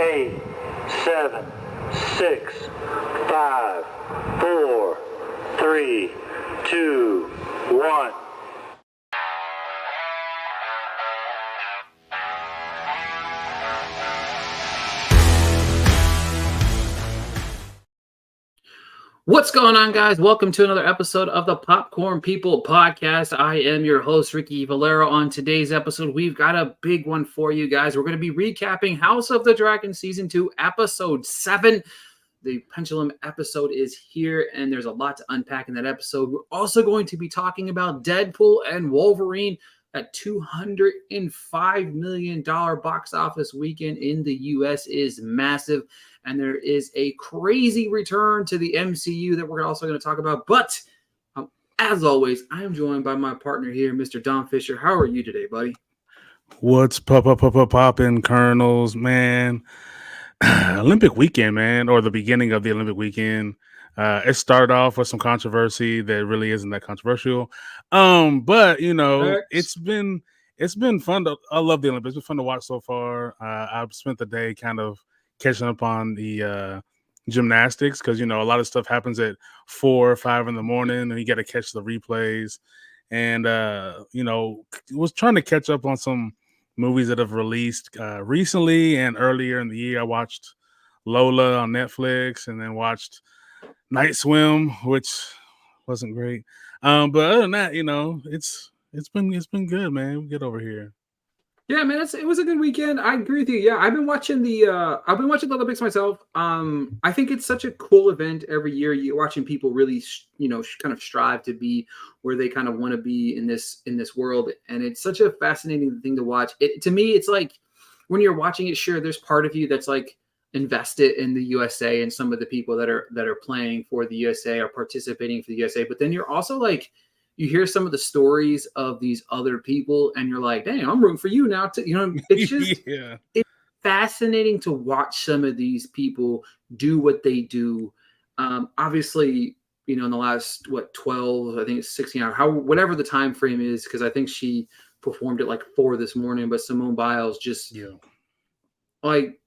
8, 7, 6, 5, 4, 3, 2, 1. What's going on, guys? Welcome to another episode of the Popcorn People podcast. I am your host, Ricky Valero. On today's episode, we've got a big one for you guys. We're going to be recapping House of the Dragon Season 2, Episode 7. The Pendulum episode is here, and there's a lot to unpack in that episode. We're also going to be talking about Deadpool and Wolverine. That $205 million box office weekend in the U.S. is massive. And there is a crazy return to the MCU that we're also going to talk about. But as always, I am joined by my partner here, Mr. Don Fisher. How are you today, buddy? What's poppin', Colonels, man? Olympic weekend, man, or the beginning of the Olympic weekend. It started off with some controversy that really isn't that controversial. But you know, it's been fun I love the Olympics. It's been fun to watch so far. I've spent the day kind of catching up on the gymnastics because you know a lot of stuff happens at 4 or 5 in the morning, and you got to catch the replays. And you know, was trying to catch up on some movies that have released recently and earlier in the year. I watched Lola on Netflix, and then watched Night Swim, which wasn't great. But other than that, you know, it's been good, man. We get over here. Yeah, man, it was a good weekend. I agree with you. Yeah, I've been watching the Olympics myself. I think it's such a cool event every year. You're watching people really, kind of strive to be where they kind of want to be in this world, and it's such a fascinating thing to watch. To me, it's like when you're watching it, sure, there's part of you that's like invested in the USA and some of the people that are playing for the USA or participating for the USA, but then you're also like, you hear some of the stories of these other people and you're like, dang, I'm rooting for you now too. You know, it's just It's fascinating to watch some of these people do what they do. Obviously, you know, in the last 12, I think it's 16 hours, whatever the time frame is, because I think she performed at like 4 this morning, but Simone Biles just like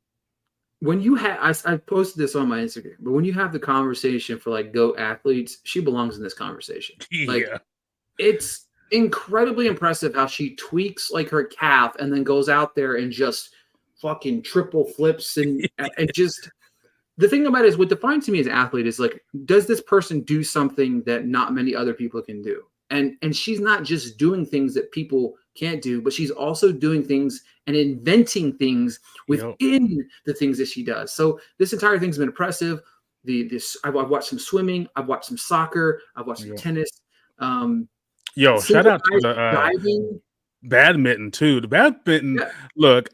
when you have, I posted this on my Instagram, but when you have the conversation for like GOAT athletes, she belongs in this conversation. Like, it's incredibly impressive how she tweaks like her calf and then goes out there and just fucking triple flips and just the thing about it is what defines to me as an athlete is like, does this person do something that not many other people can do? And she's not just doing things that people can't do, but she's also doing things and inventing things within the things that she does. So this entire thing's been impressive. I've watched some swimming, I've watched some soccer, I've watched some tennis. Shout out to the diving. Badminton too. The badminton. Yeah. Look,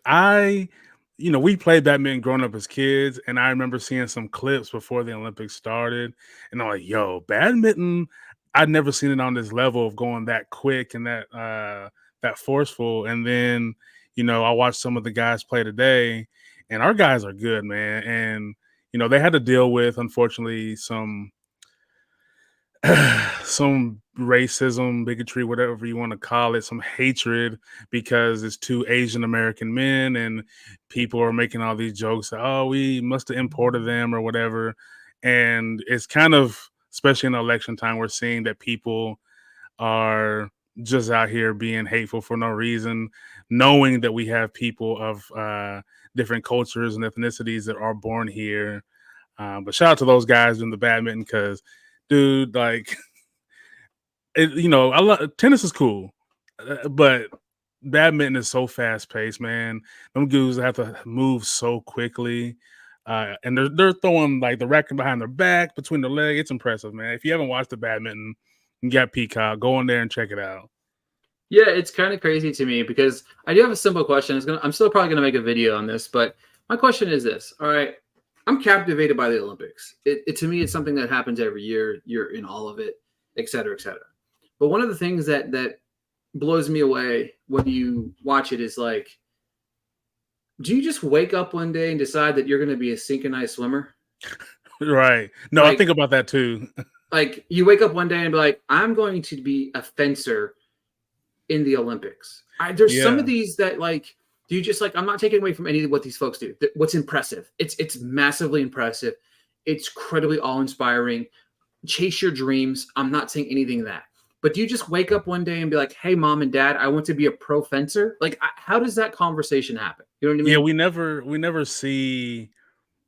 we played badminton growing up as kids, and I remember seeing some clips before the Olympics started, and I'm like, yo, badminton. I'd never seen it on this level of going that quick and that forceful. And then, you know, I watched some of the guys play today, and our guys are good, man. And, you know, they had to deal with, unfortunately, some racism, bigotry, whatever you want to call it, some hatred because it's 2 Asian American men and people are making all these jokes. Oh, we must have imported them or whatever. And it's kind of, especially in election time, we're seeing that people are just out here being hateful for no reason, knowing that we have people of different cultures and ethnicities that are born here. But shout out to those guys in the badminton because, dude, like, tennis is cool, but badminton is so fast paced, man. Them dudes have to move so quickly. And they're throwing like the racket behind their back, between their leg. It's impressive, man. If you haven't watched the badminton, you got Peacock. Go in there and check it out. Yeah, it's kind of crazy to me because I do have a simple question. I'm still probably going to make a video on this, but my question is this. All right, I'm captivated by the Olympics. To me, it's something that happens every year. You're in all of it, et cetera, et cetera. But one of the things that blows me away when you watch it is like, do you just wake up one day and decide that you're going to be a synchronized swimmer? Right. No, I think about that too. Like you wake up one day and be like, I'm going to be a fencer in the Olympics. There's some of these that like, Do you just like, I'm not taking away from any of what these folks do. What's impressive? It's massively impressive. It's incredibly awe-inspiring. Chase your dreams. I'm not saying anything of that. But do you just wake up one day and be like, hey, mom and dad, I want to be a pro fencer? Like, how does that conversation happen? You know what I mean? Yeah, we never see,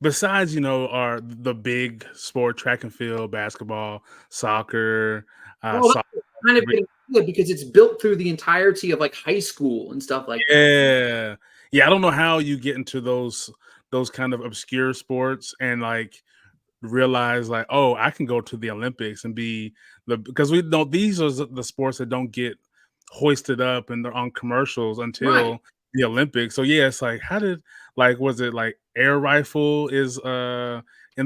besides, are the big sport, track and field, basketball, soccer, Well, soccer. that's kind of getting good because it's built through the entirety of like high school and stuff like that. Yeah. Yeah, I don't know how you get into those kind of obscure sports and like realize like, oh, I can go to the Olympics and be because we know these are the sports that don't get hoisted up and they're on commercials Right. until the Olympics. So yeah, it's like was it like air rifle is in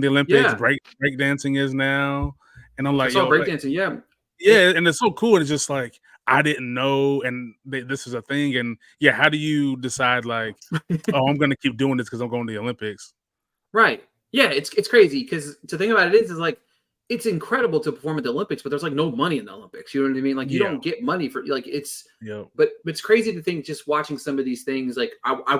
the Olympics, Yeah. break dancing is now. And I'm I like, saw yo, like, breakdancing. Yeah. yeah, and it's so cool. And it's just like I didn't know, and this is a thing. And yeah, how do you decide like, oh, I'm gonna keep doing this because I'm going to the Olympics? Right. Yeah, it's crazy because to think about it is like it's incredible to perform at the Olympics, but there's like no money in the Olympics. You know what I mean? Like you Yeah, don't get money for like it's yeah, but it's crazy to think just watching some of these things. Like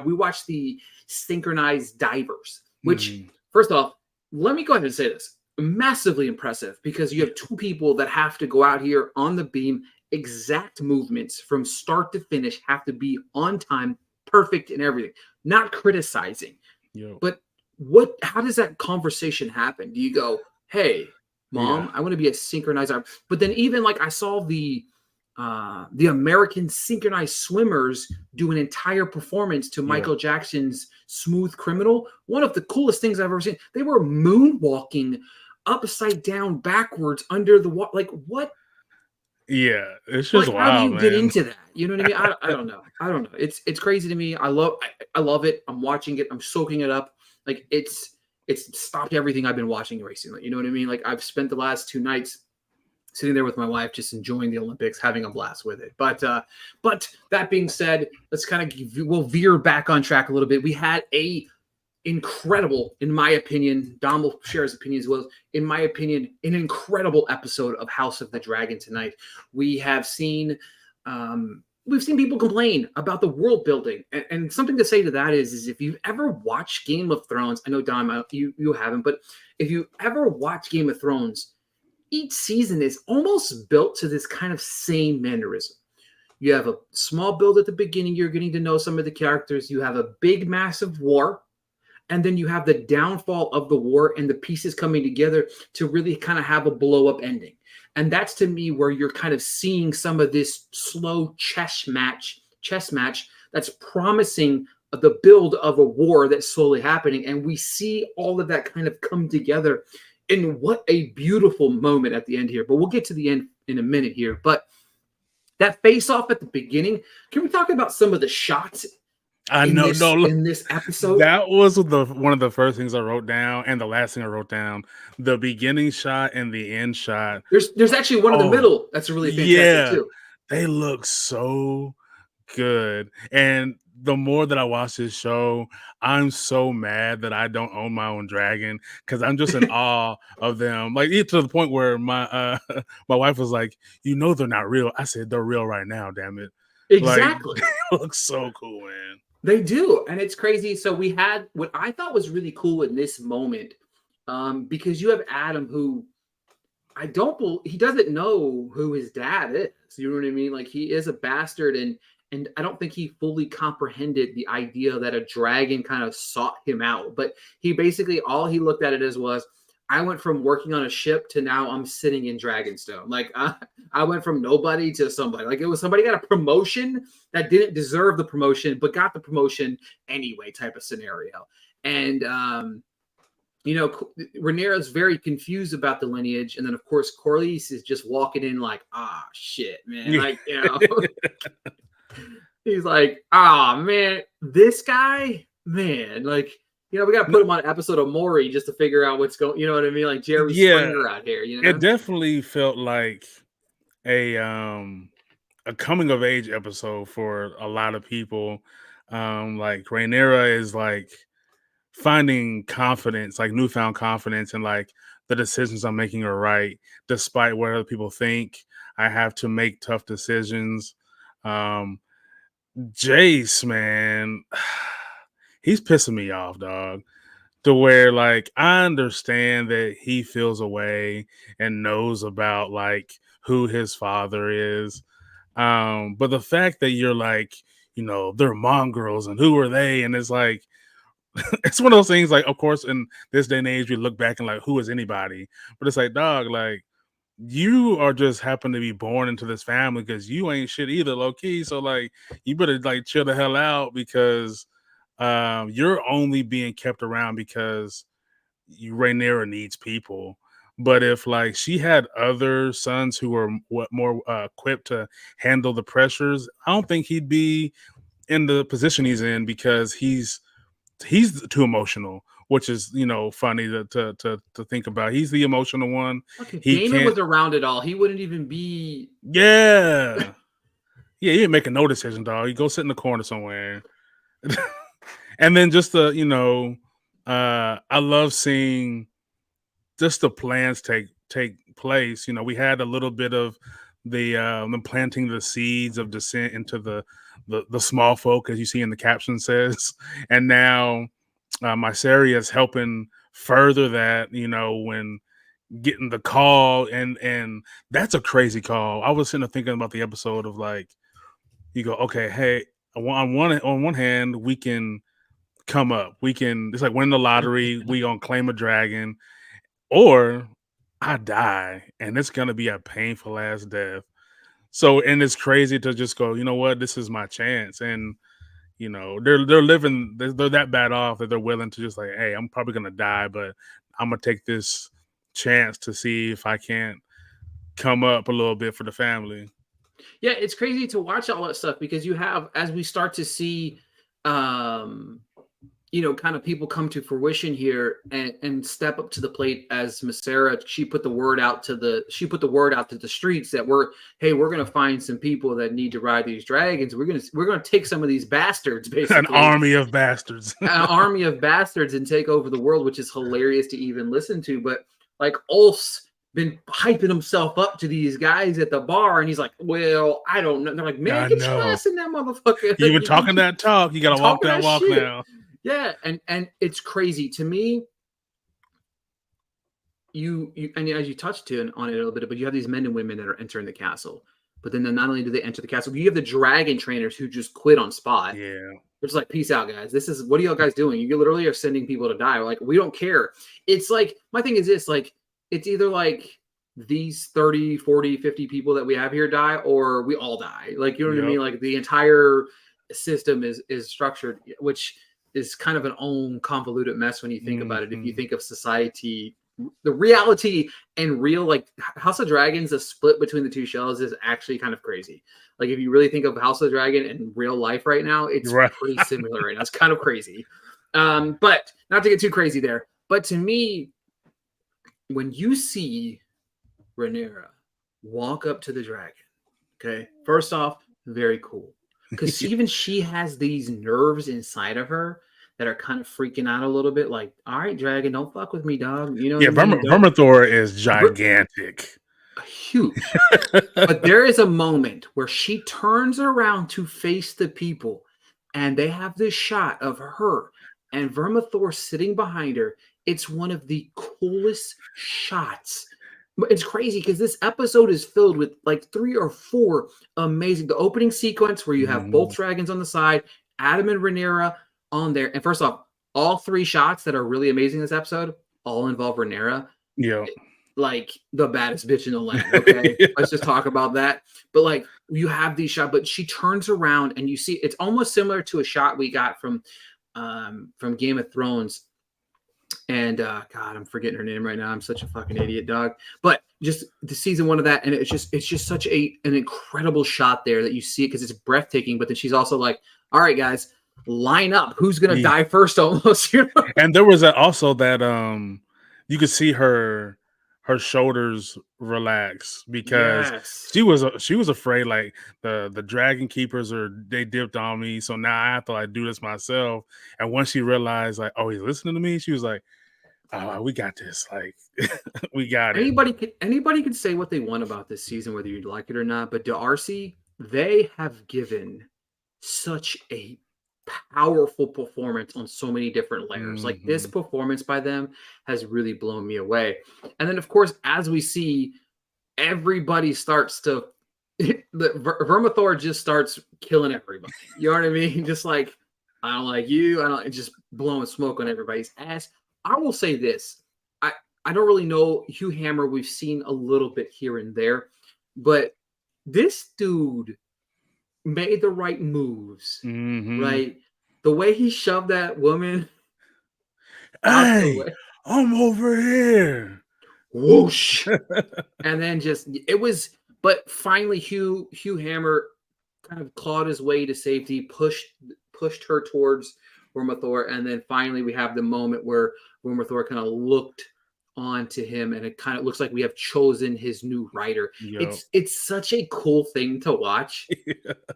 we watched the synchronized divers, which mhm, first off, let me go ahead and say this. Massively impressive because you have two people that have to go out here on the beam, exact movements from start to finish have to be on time, perfect and everything. Not criticizing. yeah, But how does that conversation happen? Do you go, hey, yeah, mom, I want to be a synchronized arm? But then even like I saw the American synchronized swimmers do an entire performance to yeah. Michael Jackson's Smooth Criminal. One of the coolest things I've ever seen. They were moonwalking upside down backwards under the water. Like what? Yeah, it's just Like how do wild, you get man. into that? You know what I mean? I don't know. I don't know. It's crazy to me. I love it. I'm watching it. I'm soaking it up. Like it's stopped everything I've been watching recently. You know what I mean? Like I've spent the last 2 nights sitting there with my wife, just enjoying the Olympics, having a blast with it. But that being said, let's kind of we'll veer back on track a little bit. We had a incredible, in my opinion, Dom will share his opinion as well. In my opinion, an incredible episode of House of the Dragon tonight. We have seen, we've seen people complain about the world building, and something to say to that is if you've ever watched Game of Thrones, I know Dom, you haven't, but if you ever watched Game of Thrones, each season is almost built to this kind of same mannerism. You have a small build at the beginning, you're getting to know some of the characters. You have a big, massive war, and then you have the downfall of the war and the pieces coming together to really kind of have a blow up ending. And that's to me where you're kind of seeing some of this slow chess match that's promising the build of a war that's slowly happening. And we see all of that kind of come together. And what a beautiful moment at the end here. But we'll get to the end in a minute here. But that face off at the beginning, can we talk about some of the shots I in know, this no, look, in this episode? that was one of the first things I wrote down, and the last thing I wrote down, the beginning shot and the end shot. There's actually one in the Oh, middle that's really fantastic yeah, too. they look so good. And the more that I watch this show, I'm so mad that I don't own my own dragon because I'm just in awe of them. Like to the point where my my wife was like, they're not real. I said they're real right now, damn it. Like Exactly. they look so cool, man. They do, and it's crazy. So we had what I thought was really cool in this moment, because you have Adam, who he doesn't know who his dad is. You know what I mean? Like he is a bastard, and I don't think he fully comprehended the idea that a dragon kind of sought him out. But he basically all he looked at it as was, I went from working on a ship to now I'm sitting in Dragonstone. Like I went from nobody to somebody. Like it was somebody got a promotion that didn't deserve the promotion, but got the promotion anyway, type of scenario. And Rhaenyra's very confused about the lineage, and then of course Corlys is just walking in like, shit, man. Like he's like, man, this guy, man, like. We got to put him on an episode of Maury just to figure out what's going. You know what I mean? Like Jerry Springer out here. It definitely felt like a coming of age episode for a lot of people. Like Rhaenyra is like finding confidence, like newfound confidence, and like the decisions I'm making are right, despite what other people think. I have to make tough decisions. Jace, man, he's pissing me off, dog. To where like I understand that he feels away and knows about like who his father is. But the fact that you're like, they're mongrels and who are they? And it's like it's one of those things like, of course, in this day and age, we look back and like, who is anybody? But it's like, dog, like you are just happen to be born into this family because you ain't shit either, low key. So like you better like chill the hell out because you're only being kept around because Rhaenyra needs people. But if like she had other sons who were more equipped to handle the pressures, I don't think he'd be in the position he's in because he's too emotional, which is funny to think about. He's the emotional one. Look, if He Damon can't. was around it all, he wouldn't even be. Yeah, yeah. You didn't make no decision, dog. You go sit in the corner somewhere. And then just I love seeing just the plans take place. We had a little bit of the them planting the seeds of descent into the small folk, as you see in the caption says, and now Mysaria is helping further that. When getting the call, and that's a crazy call. I was sitting there thinking about the episode of like, you go, okay, hey, on one hand, we can come up. It's like win the lottery. We gonna claim a dragon, or I die, and it's gonna be a painful ass death. So, and it's crazy to just go, you know what, this is my chance, and they're living. They're that bad off that they're willing to just like, hey, I'm probably gonna die, but I'm gonna take this chance to see if I can't come up a little bit for the family. Yeah, it's crazy to watch all that stuff because you have, as we start to see, kind of people come to fruition here and step up to the plate as Masera. She put the word out to the streets that we're going to find some people that need to ride these dragons. We're going to take some of these bastards, basically. An army of bastards. An army of bastards and take over the world, which is hilarious to even listen to. But like Ulf's been hyping himself up to these guys at the bar, and he's like, well, I don't know. They're like, man, get your ass in that motherfucker. You've been talking that talk. You got to walk that walk shit. now. Yeah, and it's crazy to me. You and as you touched on it a little bit, but you have these men and women that are entering the castle. But then not only do they enter the castle, you have the dragon trainers who just quit on spot. Yeah, they're just like, peace out, guys. What are y'all guys doing? You literally are sending people to die. We're like, we don't care. It's like, my thing is this, like, it's either like these 30, 40, 50 people that we have here die, or we all die. Like, you know what I mean? Like the entire system is structured, which is kind of an own convoluted mess when you think about it. If you think of society, the reality and real, like House of Dragons, the split between the two shows is actually kind of crazy. Like if you really think of House of Dragon and real life right now, it's pretty similar right now. It's kind of crazy. But not to get too crazy there. But to me, when you see Rhaenyra walk up to the dragon, okay, first off, very cool. Because even she has these nerves inside of her that are kind of freaking out a little bit. Like, all right, dragon, don't fuck with me, dog. Vermithor is gigantic. Huge. But there is a moment where she turns around to face the people, and they have this shot of her and Vermithor sitting behind her. It's one of the coolest shots. It's crazy because this episode is filled with like 3 or 4 amazing. The opening sequence where you have both dragons on the side, Adam and Rhaenyra on there. And first off, all 3 shots that are really amazing in this episode all involve Rhaenyra. Yeah. Like the baddest bitch in the land. Okay. Let's just talk about that. But like you have these shots, but she turns around and you see it's almost similar to a shot we got from Game of Thrones. And God, I'm forgetting her name right now. I'm such a fucking idiot, dog. But just the season 1 of that, and it's just such an incredible shot there that you see it because it's breathtaking. But then she's also like, "All right, guys, line up. Who's gonna die first?" Almost. And there was also that you could see her shoulders relax because she was afraid like the dragon keepers they dipped on me, so now I have to like do this myself. And once she realized like, oh, he's listening to me, she was like, oh, we got this, like we got it. Anybody can say what they want about this season, whether you like it or not, but Darcy, they have given such a powerful performance on so many different layers. Like this Mhm. performance by them has really blown me away. And then, of course, as we see, everybody starts to Vermithor just starts killing everybody. You know what I mean? Just like, I don't like you. I don't just blowing smoke on everybody's ass. I will say this. I don't really know Hugh Hammer. We've seen a little bit here and there, but this dude made the right moves, Mhm. right? The way he shoved that woman out the Hey, way, I'm over here. whoosh, and then just it was. But finally, Hugh Hammer kind of clawed his way to safety, pushed her towards Wormathor, and then finally we have the moment where Wormathor kind of looked onto him, and it kind of looks like we have chosen his new rider. Yep. It's such a cool thing to watch,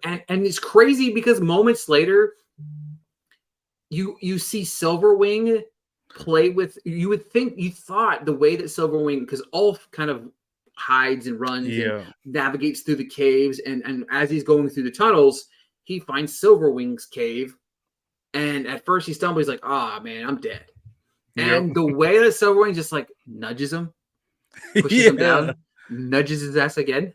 and it's crazy because moments later you see Silverwing play with. You thought the way that Silverwing, because Ulf kind of hides and runs and Yeah. navigates through the caves, and as he's going through the tunnels, he finds Silverwing's cave, and at first he stumbles. He's like, "Ah, man, I'm dead." Yep. And the way that Silverwing just like nudges him, pushes him Yeah. down, nudges his ass again,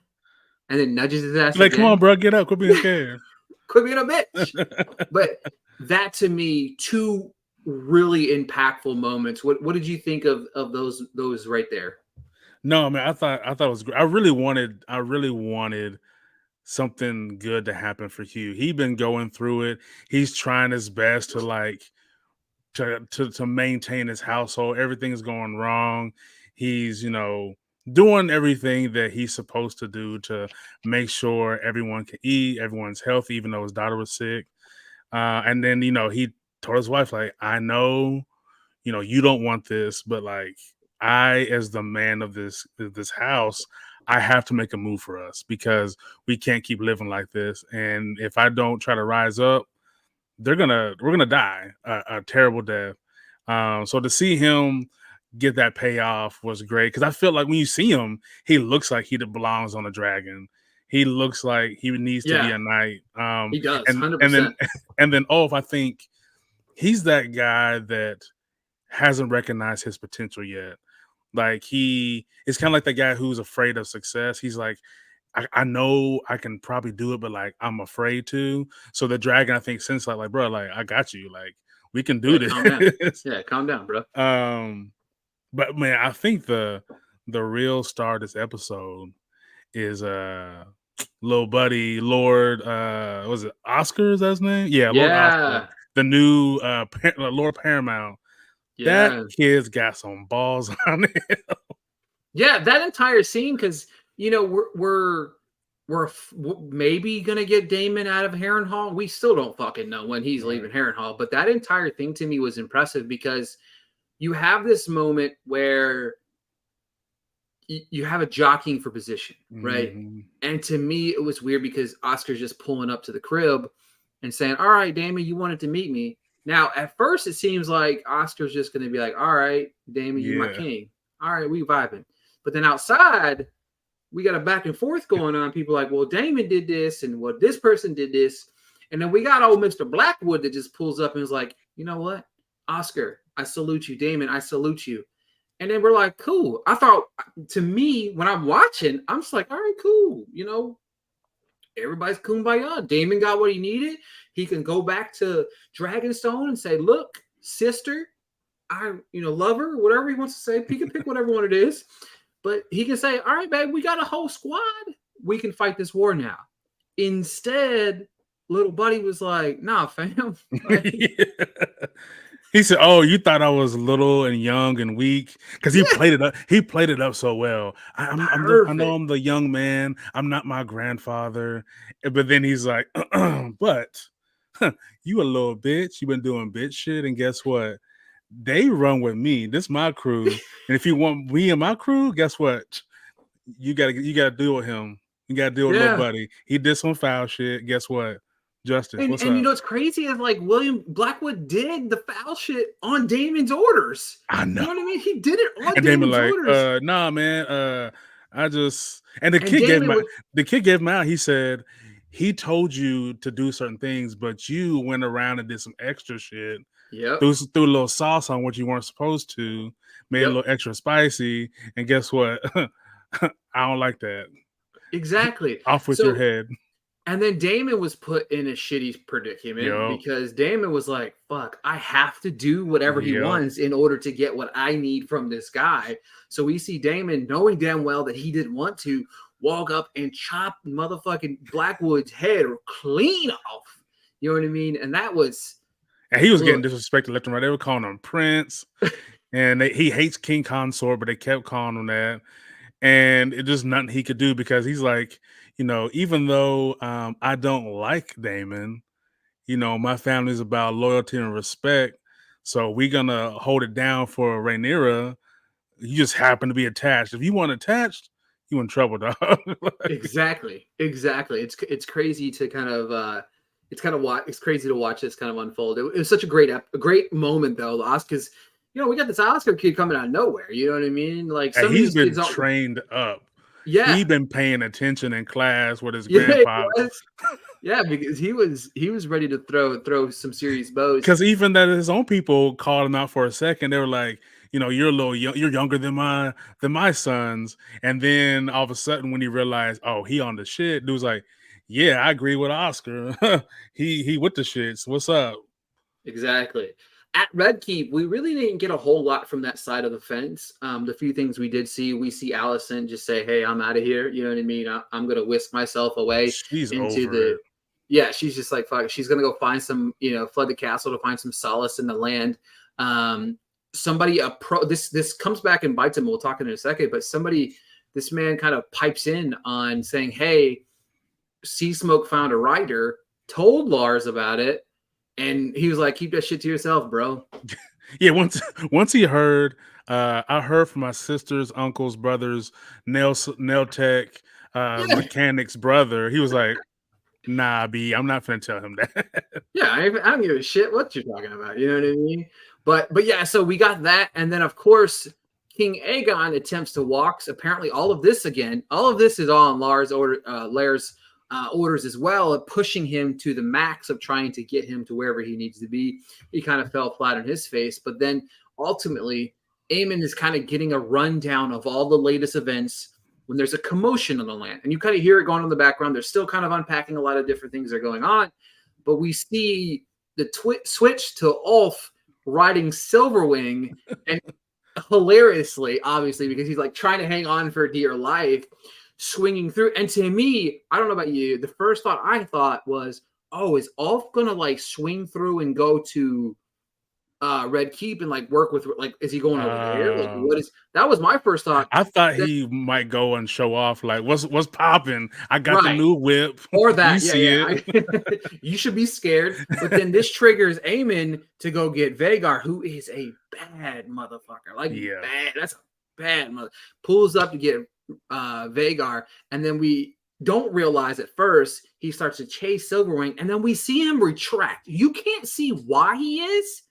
and then nudges his ass Like, come on, again. bro, get up. Quit being scared. Quit being a bitch. But that to me, two really impactful moments. What did you think of those right there? No, man, I thought it was great. I really wanted something good to happen for Hugh. He's been going through it. He's trying his best to like to maintain his household. Everything is going wrong. He's, doing everything that he's supposed to do to make sure everyone can eat, everyone's healthy, even though his daughter was sick. And then, he told his wife, like, I know, you don't want this, but like I, as the man of this house, I have to make a move for us because we can't keep living like this. And if I don't try to rise up, we're gonna die a terrible death. So to see him get that payoff was great because I feel like when you see him, he looks like he belongs on a dragon. He looks like he needs to be Yeah, a knight. he does, And then 100%. and then Ulf, I think he's that guy that hasn't recognized his potential yet. Like he is kind of like the guy who's afraid of success. He's like, I know I can probably do it, but like I'm afraid to. So the dragon, I think, since like, bro, like I got you. Like we can do Yeah, calm down. this. Yeah, calm down, bro. um, but man, I think the real star of this episode is little buddy Lord was it Oscar, is that his name? Yeah, Lord Oscar, Yeah, the new Lord Paramount. That yeah, kid's got some balls on it. yeah. That entire scene, because maybe gonna get Damon out of Harrenhal. We still don't fucking know when he's Right. leaving Harrenhal, but that entire thing to me was impressive because you have this moment where you have a jockeying for position, right? Mhm. And to me, it was weird because Oscar's just pulling up to the crib and saying, "All right, Damon, you wanted to meet me." Now, at first, it seems like Oscar's just going to be like, "All right, Damon, you my Yeah. king. All right, we vibing." But then outside, we got a back and forth going on. People like, "Well, Damon did this, and well, this person did this," and then we got old Mr. Blackwood that just pulls up and is like, "You know what, Oscar, I salute you. Damon, I salute you." And then we're like, cool. I thought, to me, when I'm watching, I'm just like, all right, cool. Everybody's kumbaya. Damon got what he needed. He can go back to Dragonstone and say, look, sister, I, love her, whatever he wants to say. He can pick whatever one it is. But he can say, all right, babe, we got a whole squad. We can fight this war now. Instead, little buddy was like, nah, fam. Like, Yeah. He said, "Oh, you thought I was little and young and weak because he yeah, played it up. He played it up so well. I know perfect. I'm the young man. I'm not my grandfather." But then he's like, "But you a little bitch. You've been doing bitch shit, and guess what? They run with me. This my crew. And if you want me and my crew, guess what? You gotta deal with him. You gotta deal with little Yeah. buddy. He did some foul shit. Guess what? Justice. And What's and up? what's crazy is like William Blackwood did the foul shit on Damon's orders. I You know." know what I mean? He did it on And Damon Damon's like, orders. nah, man, I just And Damon would the kid gave him out. He said, he told you to do certain things, but you went around and did some extra shit. Yep. Threw a little sauce on what you weren't supposed to, made it a Yep. little extra spicy, and guess what? I don't like that. Exactly. Off with your So, head. and then Damon was put in a shitty predicament Yo. because Damon was like, fuck, I have to do whatever he wants in order to get what I need from this guy. So we see Damon, knowing damn well that he didn't want to, walk up and chop motherfucking Blackwood's head clean off. You know what I mean? And that was... And he was getting disrespected left and right. They were calling him Prince. And he hates King Consort, but they kept calling him that. And it just nothing he could do because he's like, even though I don't like Damon, my family's about loyalty and respect. So we're going to hold it down for Rhaenyra. You just happen to be attached. If you weren't attached, you in trouble, dog. Exactly. It's crazy to kind of... it's crazy to watch this kind of unfold. It was such a great moment though, because we got this Oscar kid coming out of nowhere. You know what I mean? Like he's been trained up. Yeah, he's been paying attention in class with his grandpa. Yeah, because he was ready to throw some serious bows. Because even that his own people called him out for a second. They were like, you're a little you're younger than my sons. And then all of a sudden, when he realized, oh, he on the shit, dude was like, yeah, I agree with Oscar. he with the shits. What's up? Exactly. At Red Keep, we really didn't get a whole lot from that side of the fence. The few things we did see, we see Allison just say, "Hey, I'm out of here." You know what I mean? I'm gonna whisk myself away She's into over the. it. Yeah, she's just like, fuck. She's gonna go find some, flood the castle to find some solace in the land. This comes back and bites him. We'll talk in a second, but this man kind of pipes in on saying, "Hey, Sea Smoke found a writer, told Lars about it, and he was like, keep that shit to yourself, bro." Yeah, once he heard, I heard from my sister's uncle's brother's nail tech mechanic's brother. He was like, nah, B, I'm not finna tell him that. Yeah, I don't give a shit what you're talking about. You know what I mean? But yeah, so we got that, and then of course King Aegon attempts to walk. Apparently, all of this is all on Lars' orders as well, pushing him to the max of trying to get him to wherever he needs to be. He kind of fell flat on his face, but then ultimately Aemon is kind of getting a rundown of all the latest events when there's a commotion on the land, and you kind of hear it going on in the background. They're still kind of unpacking a lot of different things that are going on, but we see the switch to Ulf riding Silverwing, and hilariously, obviously, because he's like trying to hang on for dear life, swinging through. And to me, I don't know about you, the first thought I thought was, oh, is Ulf gonna like swing through and go to Red Keep and like work with, like, is he going over there? Like, that was my first thought. I thought he might go and show off, like, what's popping? I got the new whip. Or that, you see it. You should be scared. But then this triggers Aemon to go get Vhagar, who is a bad motherfucker. Like, bad. That's a bad mother. Pulls up to get Vhagar, and then we don't realize at first he starts to chase Silverwing, and then we see him retract. You can't see why he is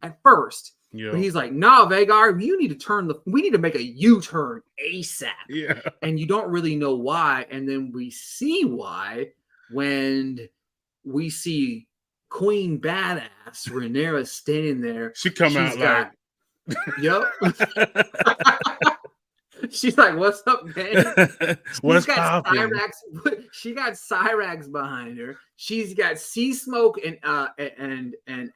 at first, but he's like, "No, Vhagar, we need to make a U-turn ASAP." Yeah, and you don't really know why, and then we see why when we see Queen Badass Rhaenyra standing there. She come out like, "Yep." She's like, "What's up, man?" What's poppin'? She got Cyrax behind her. She's got Sea Smoke and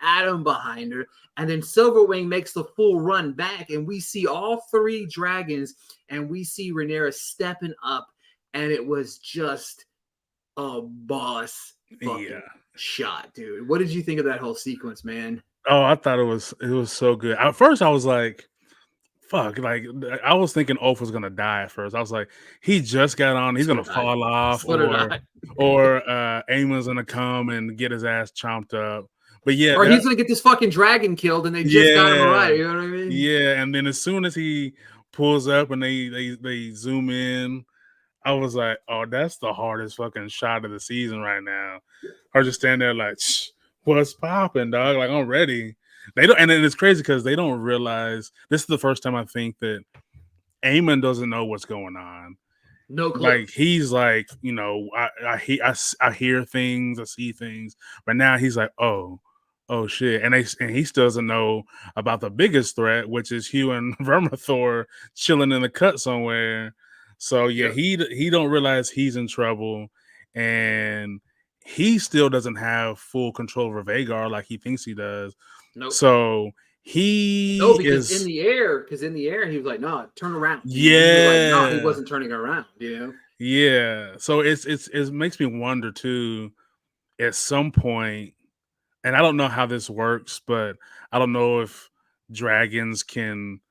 Adam behind her, and then Silverwing makes the full run back, and we see all three dragons, and we see Rhaenyra stepping up, and it was just a boss fucking shot, dude. What did you think of that whole sequence, man? Oh, I thought it was so good. At first, I was like, fuck, like I was thinking Ulf was gonna die at first. I was like, he just got on, he's gonna fall off, or Aemon's gonna come and get his ass chomped up. But yeah, or he's gonna get this fucking dragon killed, and they just got him right. You know what I mean? Yeah, and then as soon as he pulls up and they zoom in, I was like, oh, that's the hardest fucking shot of the season right now. Or just stand there like, what's popping, dog? Like, I'm ready. They don't, and it's crazy because they don't realize this is the first time I think that Aemon doesn't know what's going on, No clue. Like he's like, I hear things, I see things, but now he's like, oh shit, and he still doesn't know about the biggest threat, which is Hugh and Vermithor chilling in the cut somewhere. So yeah, Yep. he don't realize he's in trouble, and he still doesn't have full control over Vagar like he thinks he does. Nope. So No, he because is in the air, he was like, "No, turn around." He was like, "No, he yeah. wasn't turning around." Yeah. So it makes me wonder too, at some point, and I don't know how this works, but I don't know if dragons can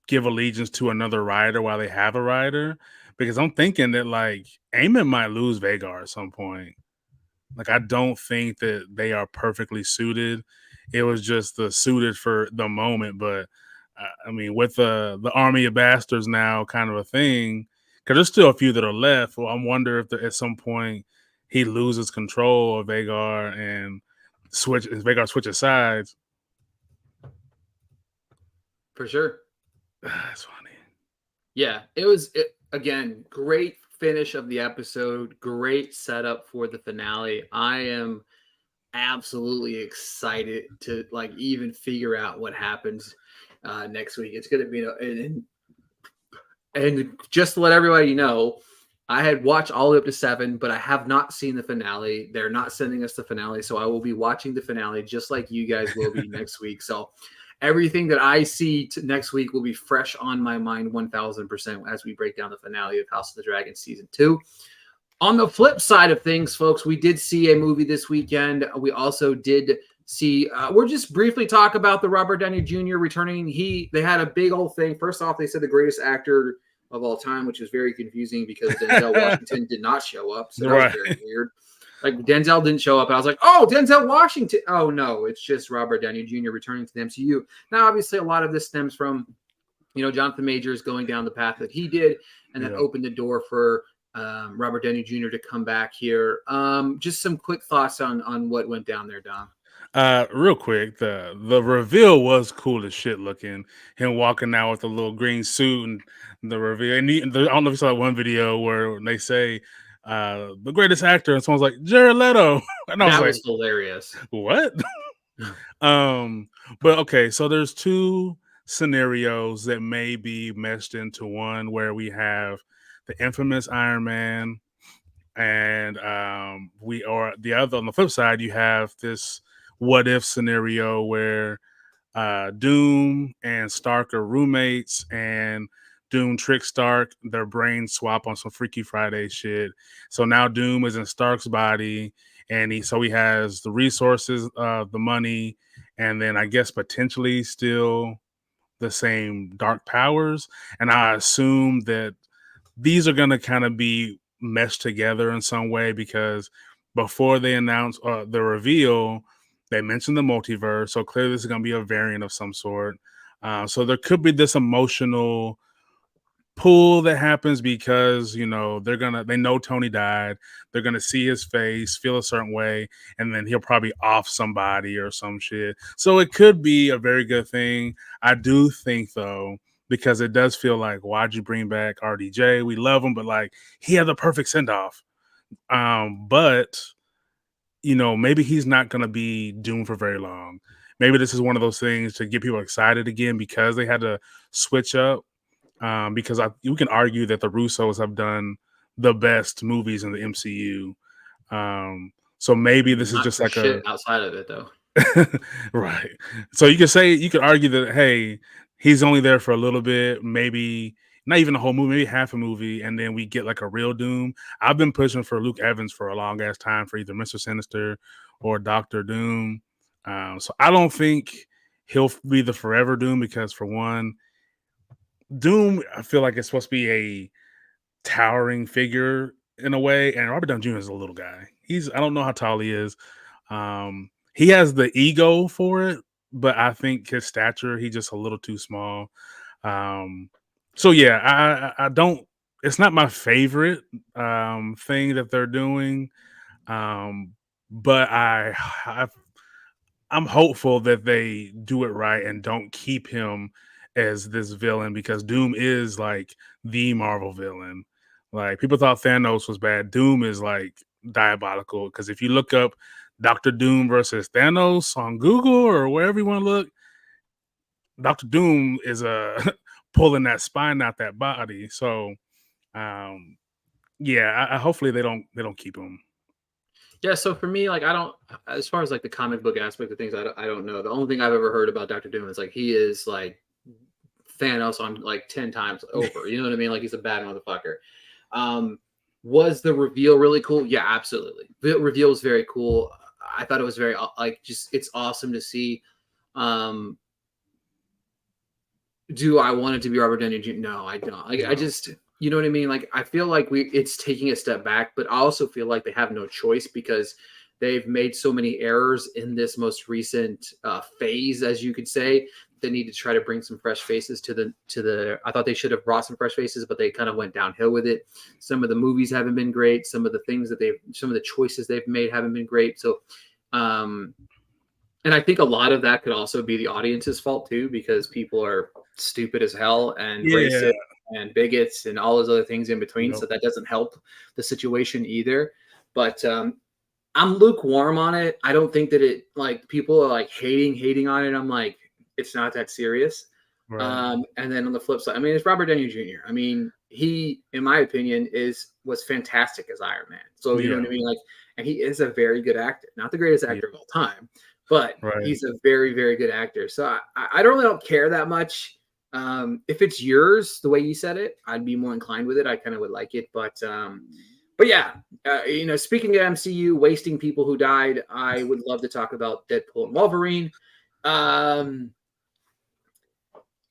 give allegiance to another rider while they have a rider. Because I'm thinking that like Aemon might lose Vagar at some point. Like I don't think that they are perfectly suited. It was just the suited for the moment, but I mean, with the army of bastards now kind of a thing, because there's still a few that are left. Well, I wonder if at some point he loses control of Vagar and Vagar switches sides. For sure. That's funny. Yeah, it was again great finish of the episode, great setup for the finale. I am absolutely excited to like even figure out what happens next week. It's going to be and just to let everybody know, I had watched all the way up to 7, but I have not seen the finale. They're not sending us the finale, so I will be watching the finale just like you guys will be next week. So everything that I see next week will be fresh on my mind 1000% as we break down the finale of House of the Dragon Season 2. On the flip side of things, folks, we did see a movie this weekend. We also did see, we'll just briefly talk about the Robert Downey Jr. returning. They had a big old thing. First off, they said the greatest actor of all time, which was very confusing because Denzel Washington did not show up. So that was very weird. Like Denzel didn't show up. And I was like, oh, Denzel Washington. Oh, no, it's just Robert Downey Jr. returning to the MCU. Now, obviously, a lot of this stems from, Jonathan Majors going down the path that he did and that opened the door for Robert Downey Jr. to come back here. Just some quick thoughts on what went down there, Dom. Real quick, the reveal was cool as shit looking. Him walking out with a little green suit and the reveal. And I don't know if you saw that one video where they say the greatest actor, and someone's like Jared Leto, and that was hilarious. What? But okay, so there's two scenarios that may be meshed into one where we have the infamous Iron Man, and the other on the flip side, you have this what if scenario where Doom and Stark are roommates, and Doom tricks Stark, their brains swap on some Freaky Friday shit. So now Doom is in Stark's body, and he has the resources, the money, and then I guess potentially still the same dark powers. And I assume that these are going to kind of be meshed together in some way, because before they announce the reveal, they mentioned the multiverse. So clearly this is going to be a variant of some sort. So there could be this emotional pull that happens because, they know Tony died. They're going to see his face, feel a certain way, and then he'll probably off somebody or some shit. So it could be a very good thing. I do think, though, because it does feel like, why'd you bring back RDJ? We love him, but like he had the perfect send off. But maybe he's not going to be doomed for very long. Maybe this is one of those things to get people excited again because they had to switch up. Because you can argue that the Russos have done the best movies in the MCU. So maybe this is just like shit outside of it, though. Right. So you could argue that, hey, he's only there for a little bit, maybe not even a whole movie, maybe half a movie, and then we get like a real Doom. I've been pushing for Luke Evans for a long ass time for either Mr. Sinister or Dr. Doom. So I don't think he'll be the forever Doom because, for one, Doom, I feel like it's supposed to be a towering figure in a way, and Robert Downey Jr. is a little guy. I don't know how tall he is. He has the ego for it, but I think his stature, he's just a little too small. So yeah, I don't. It's not my favorite thing that they're doing, but I'm hopeful that they do it right and don't keep him as this villain, because Doom is like the Marvel villain. Like people thought Thanos was bad. Doom is like diabolical because if you look up Doctor Doom versus Thanos on Google or wherever you want to look, Doctor Doom is pulling that spine out that body. So, yeah, hopefully they don't keep him. Yeah, so for me, like I don't, as far as like the comic book aspect of things, I don't know. The only thing I've ever heard about Doctor Doom is like he is like Thanos on like 10 times over. You know what I mean? Like he's a bad motherfucker. Was the reveal really cool? Yeah, absolutely. The reveal was very cool. I thought it was very like just it's awesome to see. Do I want it to be Robert Downey Jr.? No, I don't. Like, no. I just, you know what I mean? Like, I feel like it's taking a step back, but I also feel like they have no choice because they've made so many errors in this most recent phase, as you could say. They need to try to bring some fresh faces to the. I thought they should have brought some fresh faces, but they kind of went downhill with it. Some of the movies haven't been great. Some of the things some of the choices they've made haven't been great. So, and I think a lot of that could also be the audience's fault too, because people are stupid as hell and racist and bigots and all those other things in between. Nope. So that doesn't help the situation either. But I'm lukewarm on it. I don't think that it like people are like hating on it. I'm like, it's not that serious. Right. And then on the flip side, I mean, it's Robert Downey Jr. I mean, he, in my opinion, was fantastic as Iron Man. So you know what I mean? Like, and he is a very good actor, not the greatest actor of all time, but he's a very, very good actor. So I don't care that much. If it's yours, the way you said it, I'd be more inclined with it. I kind of would like it, but yeah, you know, speaking of MCU wasting people who died, I would love to talk about Deadpool and Wolverine.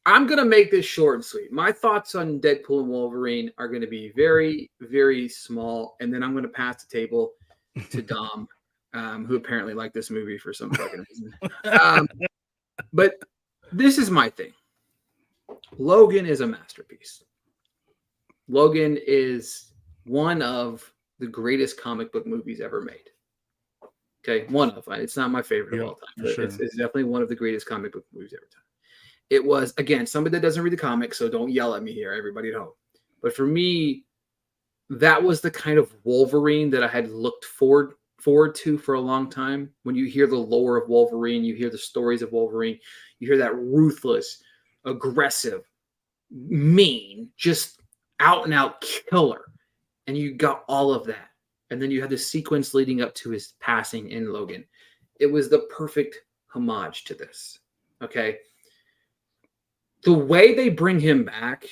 I'm going to make this short and sweet. My thoughts on Deadpool and Wolverine are going to be very, very small. And then I'm going to pass the table to Dom, who apparently liked this movie for some fucking reason. But this is my thing. Logan is a masterpiece. Logan is one of the greatest comic book movies ever made. Okay, one of. It's not my favorite of all time, but sure. It's definitely one of the greatest comic book movies ever time. It was, again, somebody that doesn't read the comics, so don't yell at me here, everybody at home. But for me, that was the kind of Wolverine that I had looked forward to for a long time. When you hear the lore of Wolverine, you hear the stories of Wolverine, you hear that ruthless, aggressive, mean, just out and out killer. And you got all of that. And then you had the sequence leading up to his passing in Logan. It was the perfect homage to this. Okay. The way they bring him back,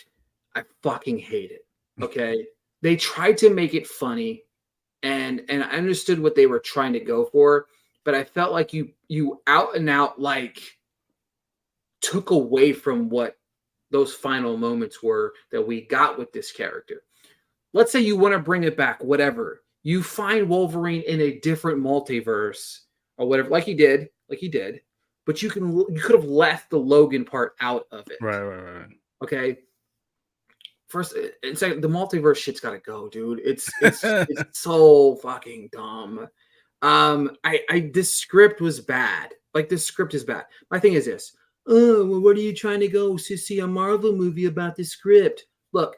I fucking hate it. Okay. They tried to make it funny and I understood what they were trying to go for, but I felt like you out and out like took away from what those final moments were that we got with this character. Let's say you want to bring it back, whatever. You find Wolverine in a different multiverse or whatever, like he did, but you could have left the Logan part out of it. Right. Okay. First, and second, the multiverse shit's got to go, dude. It's so fucking dumb. This script was bad. Like, this script is bad. My thing is this. Oh, well, what are you trying to go to see a Marvel movie about the script? Look,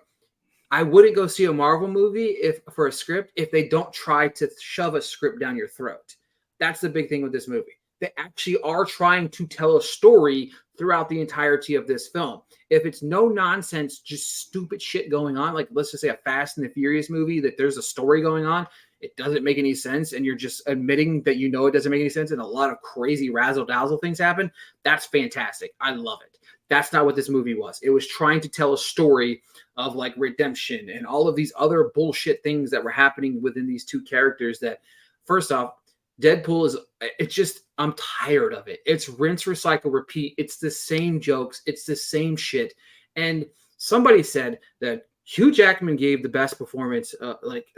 I wouldn't go see a Marvel movie for a script if they don't try to shove a script down your throat. That's the big thing with this movie. They actually are trying to tell a story throughout the entirety of this film. If it's no nonsense, just stupid shit going on, like let's just say a Fast and the Furious movie, that there's a story going on, it doesn't make any sense, and you're just admitting that you know it doesn't make any sense, and a lot of crazy razzle-dazzle things happen, that's fantastic. I love it. That's not what this movie was. It was trying to tell a story of like redemption and all of these other bullshit things that were happening within these two characters that, first off, Deadpool it's just, I'm tired of it. It's rinse, recycle, repeat. It's the same jokes. It's the same shit. And somebody said that Hugh Jackman gave the best performance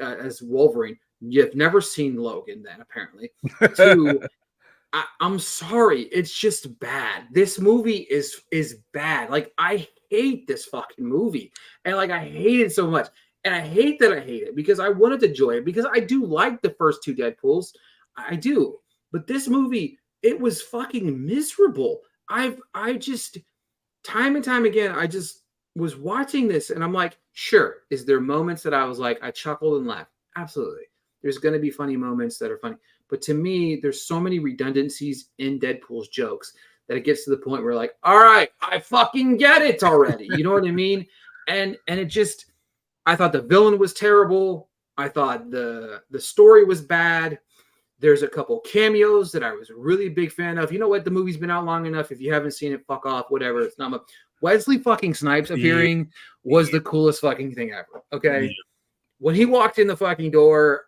as Wolverine. You've never seen Logan then, apparently. Two, I'm sorry. It's just bad. This movie is bad. Like, I hate this fucking movie. And like, I hate it so much. And I hate that I hate it because I wanted to enjoy it because I do like the first two Deadpools. I do. But this movie, it was fucking miserable. I just, time and time again, was watching this and I'm like, sure, is there moments that I was like, I chuckled and laughed? Absolutely. There's going to be funny moments that are funny. But to me, there's so many redundancies in Deadpool's jokes that it gets to the point where like, all right, I fucking get it already. You know what I mean? And it just, I thought the villain was terrible. I thought the story was bad. There's a couple cameos that I was really a big fan of. You know what? The movie's been out long enough. If you haven't seen it, fuck off. Whatever. It's not much. Wesley fucking Snipes appearing was the coolest fucking thing ever. Okay. Yeah. When he walked in the fucking door,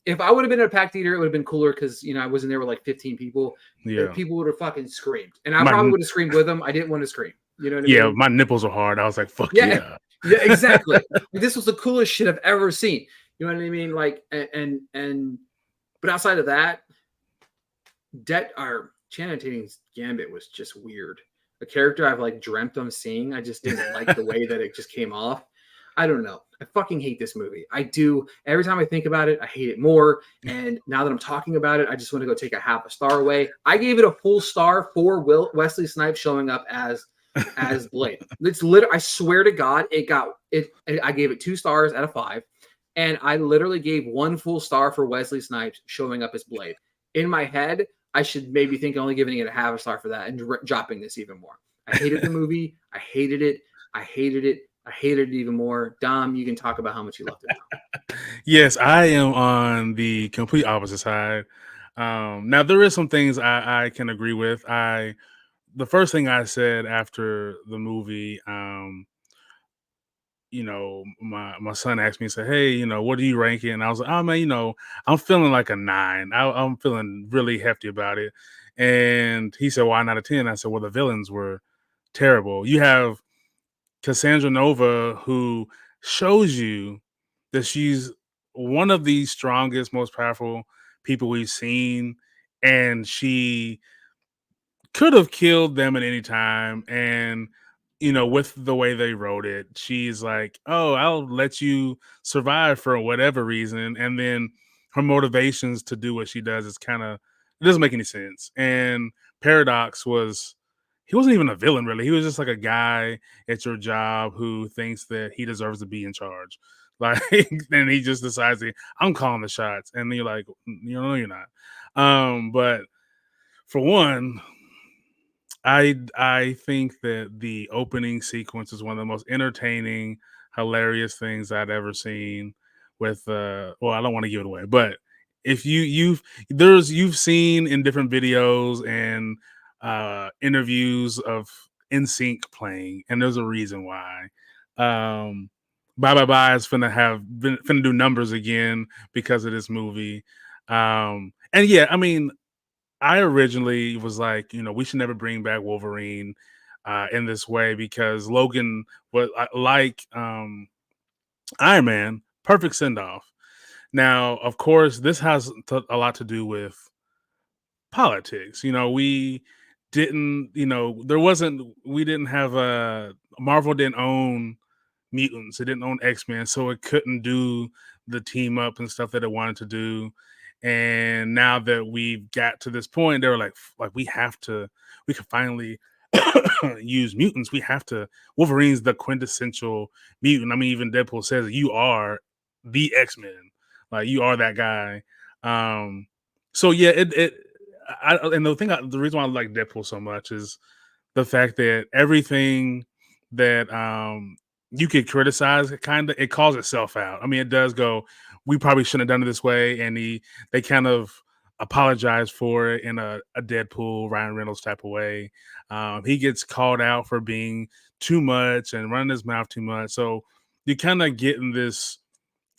if I would have been at a packed theater, it would have been cooler because, you know, I wasn't there with like 15 people. Yeah. People would have fucking screamed. And I probably would have screamed with them. I didn't want to scream. You know what I mean? Yeah, my nipples are hard. I was like, fuck yeah. Yeah, exactly. This was the coolest shit I've ever seen. You know what I mean? Like, but outside of that, Channing Tatum's Gambit was just weird. A character I've like dreamt of seeing. I just didn't like the way that it just came off. I don't know. I fucking hate this movie. I do. Every time I think about it, I hate it more. And now that I'm talking about it, I just want to go take a half a star away. I gave it a full star for Wesley Snipes showing up as Blade. It's literally, I swear to God, I gave it 2 stars out of 5. And I literally gave 1 full star for Wesley Snipes showing up as Blade. In my head, I should maybe think only giving it a half a star for that and dropping this even more. I hated the movie. I hated it. I hated it even more. Dom, you can talk about how much you loved it now. Yes, I am on the complete opposite side. Now, there is some things I can agree with. The first thing I said after the movie, you know, my son asked me, said, hey, you know, what are you ranking? And I was like, oh, man, you know, I'm feeling like a 9. I'm feeling really hefty about it. And he said, why not a 10? I said, well, the villains were terrible. You have Cassandra Nova, who shows you that she's one of the strongest, most powerful people we've seen. And she could have killed them at any time. And, you know, with the way they wrote it, she's like, oh, I'll let you survive for whatever reason. And then her motivations to do what she does is kind of, it doesn't make any sense. And Paradox he wasn't even a villain, really. He was just like a guy at your job who thinks that he deserves to be in charge. Like, and he just decides, I'm calling the shots. And then you're like, you know, you're not. But for one, I think that the opening sequence is one of the most entertaining, hilarious things I'd ever seen. With well, I don't want to give it away, but if you've seen in different videos and interviews of NSYNC playing, and there's a reason why. Bye Bye Bye is finna do numbers again because of this movie. And yeah, I mean, I originally was like, you know, we should never bring back Wolverine in this way because Logan was like Iron Man, perfect send off. Now, of course, this has a lot to do with politics. You know, we didn't have Marvel didn't own mutants. It didn't own X-Men, so it couldn't do the team up and stuff that it wanted to do. And now that we've got to this point, they were like we can finally use mutants. Wolverine's the quintessential mutant. I mean, even Deadpool says you are the X-Men. Like you are that guy. So yeah, the reason why I like Deadpool so much is the fact that everything that you could criticize, it calls itself out. I mean, it does go, we probably shouldn't have done it this way, and they kind of apologize for it in a Deadpool, Ryan Reynolds type of way. He gets called out for being too much and running his mouth too much. So you kind of get in this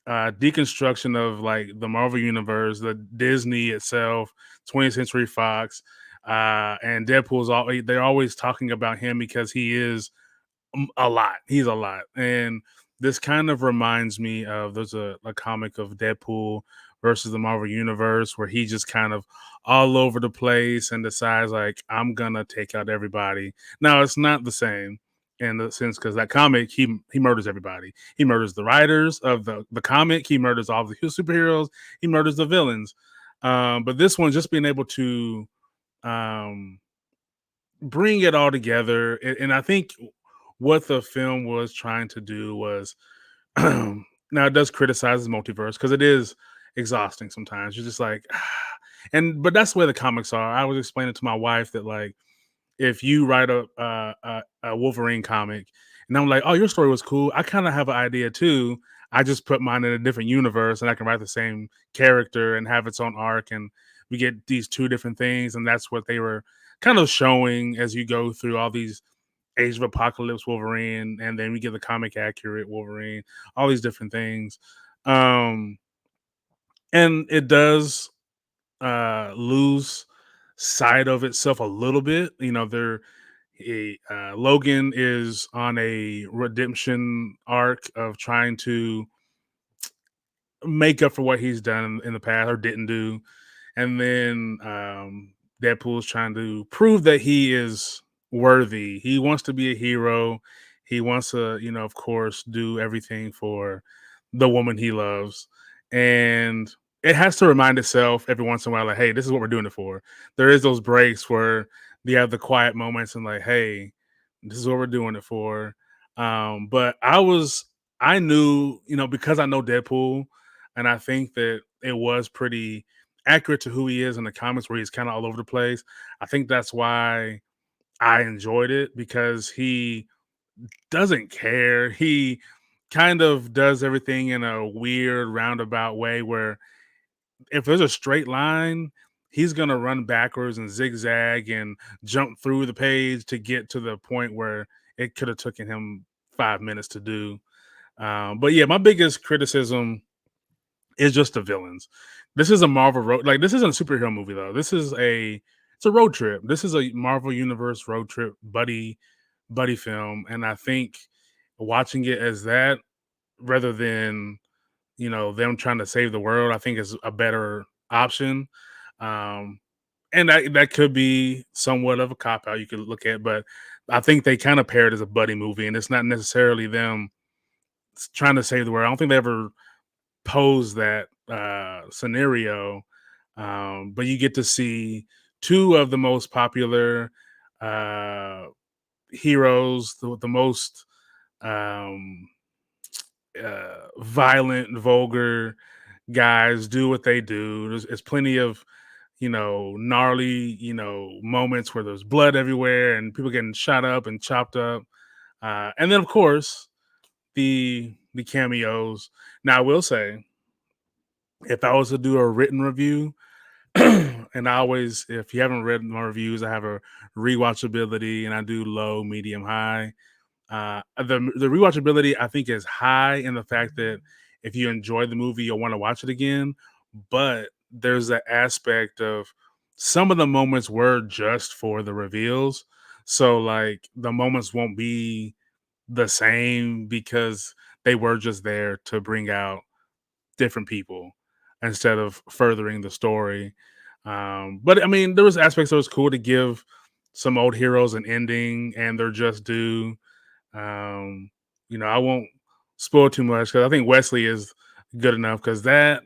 deconstruction of like the Marvel universe, the Disney itself, 20th Century Fox, and they're always talking about him because he is a lot. He's a lot. And this kind of reminds me of, there's a comic of Deadpool versus the Marvel Universe where he just kind of all over the place and decides like, I'm gonna take out everybody. Now it's not the same in the sense because that comic, he murders everybody. He murders the writers of the comic. He murders all the superheroes. He murders the villains. But this one, just being able to bring it all together, and I think what the film was trying to do was now it does criticize the multiverse because it is exhausting sometimes. You're just like, but that's where the comics are. I was explaining to my wife that like if you write a Wolverine comic, and I'm like, oh, your story was cool. I kind of have an idea too. I just put mine in a different universe, and I can write the same character and have its own arc, and we get these two different things, and that's what they were kind of showing as you go through all these Age of Apocalypse Wolverine, and then we get the comic accurate Wolverine, all these different things. Um, and it does lose sight of itself a little bit. You know, Logan is on a redemption arc of trying to make up for what he's done in the past or didn't do. And then Deadpool's trying to prove that he is worthy. He wants to be a hero. He wants to, of course, do everything for the woman he loves. And it has to remind itself every once in a while, like, hey, this is what we're doing it for. There is those breaks where you have the quiet moments and like, hey, this is what we're doing it for. But I knew, because I know Deadpool, and I think that it was pretty accurate to who he is in the comics, where he's kind of all over the place. I think that's why I enjoyed it, because he doesn't care. He kind of does everything in a weird roundabout way where if there's a straight line, he's going to run backwards and zigzag and jump through the page to get to the point where it could have taken him 5 minutes to do. But yeah, my biggest criticism is just the villains. This is a Marvel road, like this isn't a superhero movie though. It's a road trip. This is a Marvel Universe road trip buddy film, and I think watching it as that rather than them trying to save the world, I think is a better option. And that could be somewhat of a cop out you could look at, but I think they kind of pair it as a buddy movie, and it's not necessarily them trying to save the world. I don't think they ever pose that scenario, but you get to see two of the most popular heroes, the most violent, vulgar guys do what they do. There's plenty of gnarly moments where there's blood everywhere and people getting shot up and chopped up, and then of course the cameos. Now I will say, if I was to do a written review, and if you haven't read my reviews, I have a rewatchability, and I do low, medium, high. The rewatchability I think is high in the fact that if you enjoy the movie, you'll want to watch it again. But there's the aspect of some of the moments were just for the reveals, so like the moments won't be the same because they were just there to bring out different people instead of furthering the story. But I mean, there was aspects that was cool to give some old heroes an ending and they're just due. I won't spoil too much because I think Wesley is good enough, because that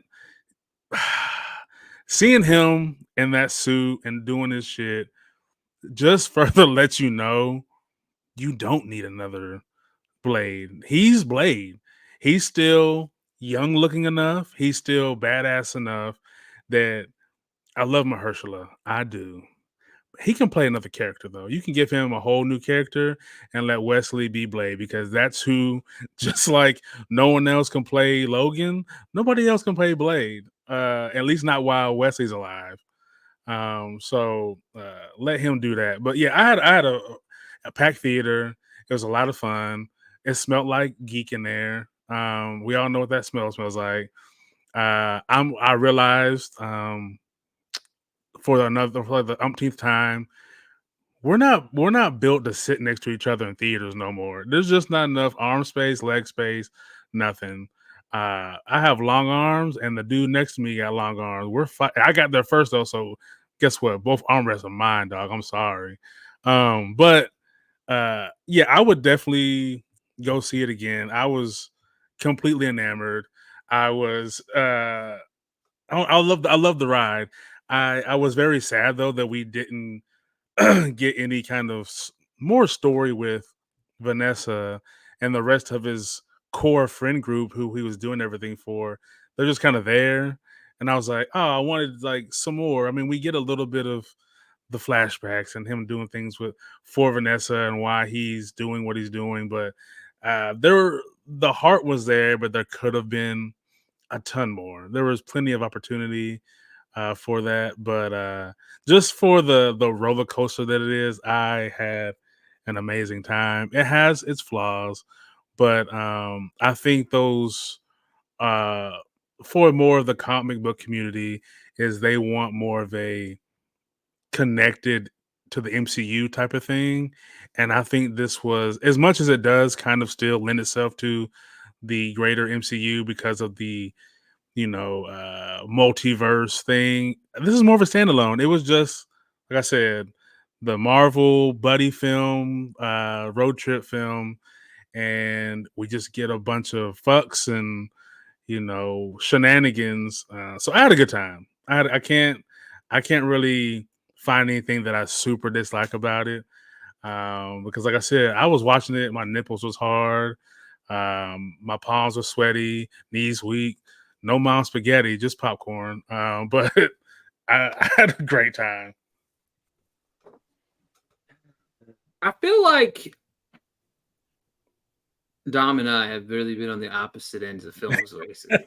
seeing him in that suit and doing his shit just further lets you know you don't need another Blade. He's Blade. He's still young looking enough. He's still badass enough that I love Mahershala. I do. He can play another character though. You can give him a whole new character and let Wesley be Blade, because that's who, just like no one else can play Logan, nobody else can play Blade. At least not while Wesley's alive. So let him do that. But yeah, I had a packed theater. It was a lot of fun. It smelled like geek in there. We all know what that smells like. I realized for the umpteenth time, we're not built to sit next to each other in theaters no more. There's just not enough arm space, leg space, nothing. I have long arms, and the dude next to me got long arms. I got there first though, so guess what? Both armrests are mine, dog. I'm sorry. But yeah, I would definitely go see it again. I was completely enamored. I was I love the ride. I was very sad though that we didn't get any kind of more story with Vanessa, and the rest of his core friend group who he was doing everything for. They're just kind of there. And I was like, oh, I wanted like some more. I mean, we get a little bit of the flashbacks and him doing things with for Vanessa and why he's doing what he's doing, but the heart was there, but there could have been a ton more. There was plenty of opportunity for that, but just for the roller coaster that it is, I had an amazing time. It has its flaws, but I think those uh, for more of the comic book community is they want more of a connected to the MCU type of thing. And I think this was, as much as it does kind of still lend itself to the greater MCU because of the, multiverse thing. This is more of a standalone. It was just, like I said, the Marvel buddy film, road trip film, and we just get a bunch of fucks and shenanigans. So I had a good time. I can't really find anything that I super dislike about it. Because like I said, I was watching it, my nipples was hard, my palms were sweaty, knees weak, no mom spaghetti, just popcorn. But I had a great time. I feel like Dom and I have really been on the opposite ends of films recently.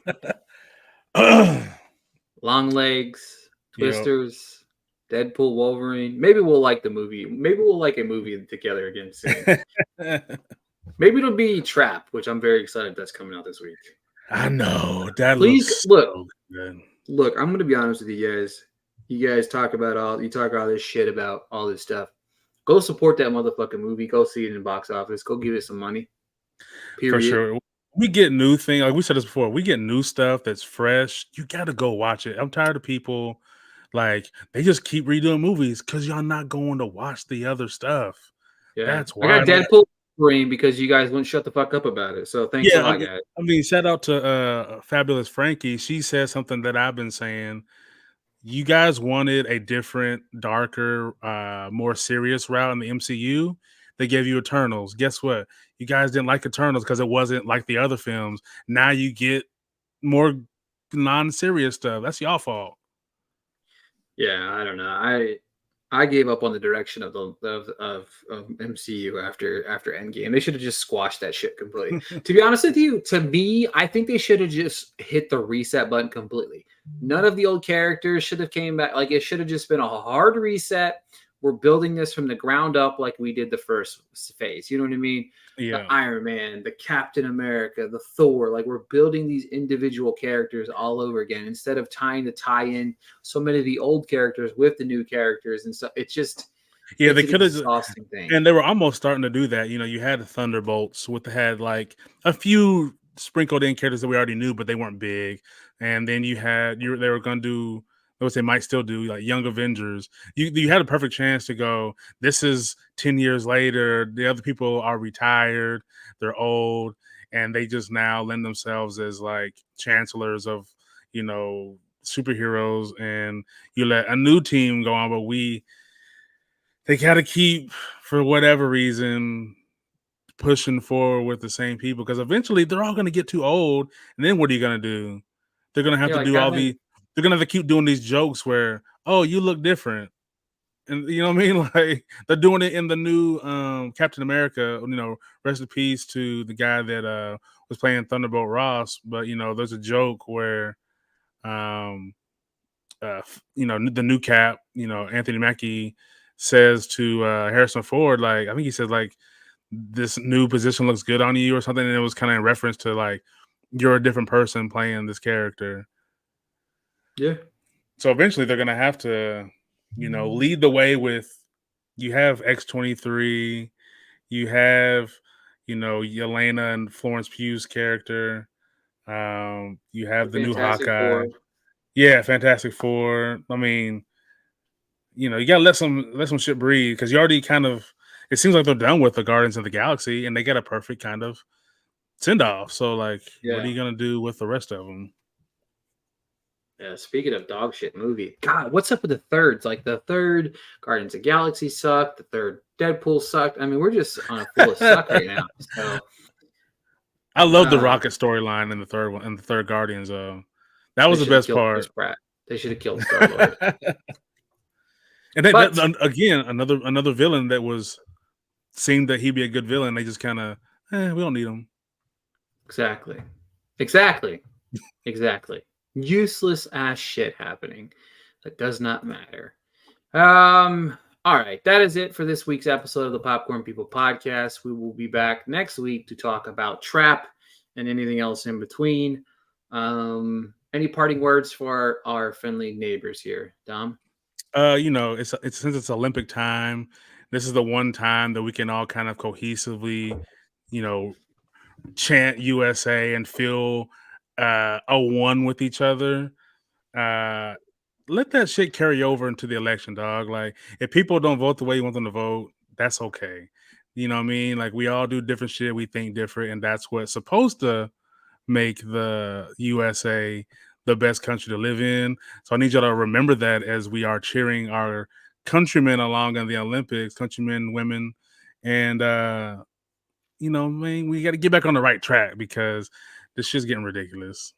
Long Legs, Twisters, Deadpool, Wolverine. Maybe we'll like the movie. Maybe we'll like a movie together again soon. Maybe it'll be Trap, which I'm very excited that's coming out this week. I know that. Please looks so good. Look, I'm gonna be honest with you guys. You guys talk all this shit about all this stuff. Go support that motherfucking movie. Go see it in the box office. Go give it some money. Period. For sure. We get new things. Like we said this before, we get new stuff that's fresh. You got to go watch it. I'm tired of people like they just keep redoing movies because y'all not going to watch the other stuff. Yeah, that's why I got Deadpool Wolverine because you guys wouldn't shut the fuck up about it. So thanks a lot, guys. I mean, shout out to Fabulous Frankie. She said something that I've been saying. You guys wanted a different, darker, more serious route in the MCU. They gave you Eternals. Guess what? You guys didn't like Eternals because it wasn't like the other films. Now you get more non-serious stuff. That's y'all fault. Yeah, I don't know. I gave up on the direction of MCU after Endgame. They should have just squashed that shit completely. To be honest with you, to me, I think they should have just hit the reset button completely. None of the old characters should have came back. Like it should have just been a hard reset. We're building this from the ground up like we did the first phase. You know what I mean? Yeah. The Iron Man, the Captain America, the Thor. Like we're building these individual characters all over again instead of trying to tie in so many of the old characters with the new characters and stuff. It's just they could have exhausting thing. And they were almost starting to do that. You had the Thunderbolts had like a few sprinkled in characters that we already knew, but they weren't big. And then they were going to do. Which they might still do, like Young Avengers. You had a perfect chance to go, this is 10 years later. The other people are retired. They're old. And they just now lend themselves as like chancellors of, superheroes. And you let a new team go on, but they got to keep, for whatever reason, pushing forward with the same people. Because eventually they're all going to get too old. And then what are you going to do? They're going to have to do all the... They're gonna have to keep doing these jokes where, oh, you look different, and you know what I mean. Like they're doing it in the new Captain America. Rest in peace to the guy that was playing Thunderbolt Ross. But there's a joke where, the new Cap, Anthony Mackie says to Harrison Ford, like I think he said like this new position looks good on you or something, and it was kind of in reference to like you're a different person playing this character. Yeah. So eventually they're going to have to, lead the way with, you have X-23, you have, Yelena and Florence Pugh's character. You have the new Hawkeye. Yeah, Fantastic Four. I mean, you got to let some shit breathe because you already it seems like they're done with the Guardians of the Galaxy and they got a perfect kind of send off. So like, what are you going to do with the rest of them? Speaking of dog shit movie, God, what's up with the thirds? Like the third Guardians of the Galaxy sucked. The third Deadpool sucked. I mean, we're just on a full of suck right now. So I love the Rocket storyline in the third one, in the third Guardians. That was the best part. Chris Pratt. They should have killed Star-Lord. And then, again, another villain that seemed that he'd be a good villain. They just kind of, we don't need him. Exactly. Useless ass shit happening that does not matter. All right, that is it for this week's episode of the Popcorn People podcast. We will be back next week to talk about Trap and anything else in between. Any parting words for our friendly neighbors here, Dom? It's since it's Olympic time, this is the one time that we can all kind of cohesively, chant USA and feel a one with each other. Let that shit carry over into the election, dog. Like, if people don't vote the way you want them to vote, that's okay. You know what I mean? Like, we all do different shit. We think different, and that's what's supposed to make the USA the best country to live in. So I need y'all to remember that as we are cheering our countrymen along in the Olympics, countrymen, women, and man, we got to get back on the right track because this shit's getting ridiculous.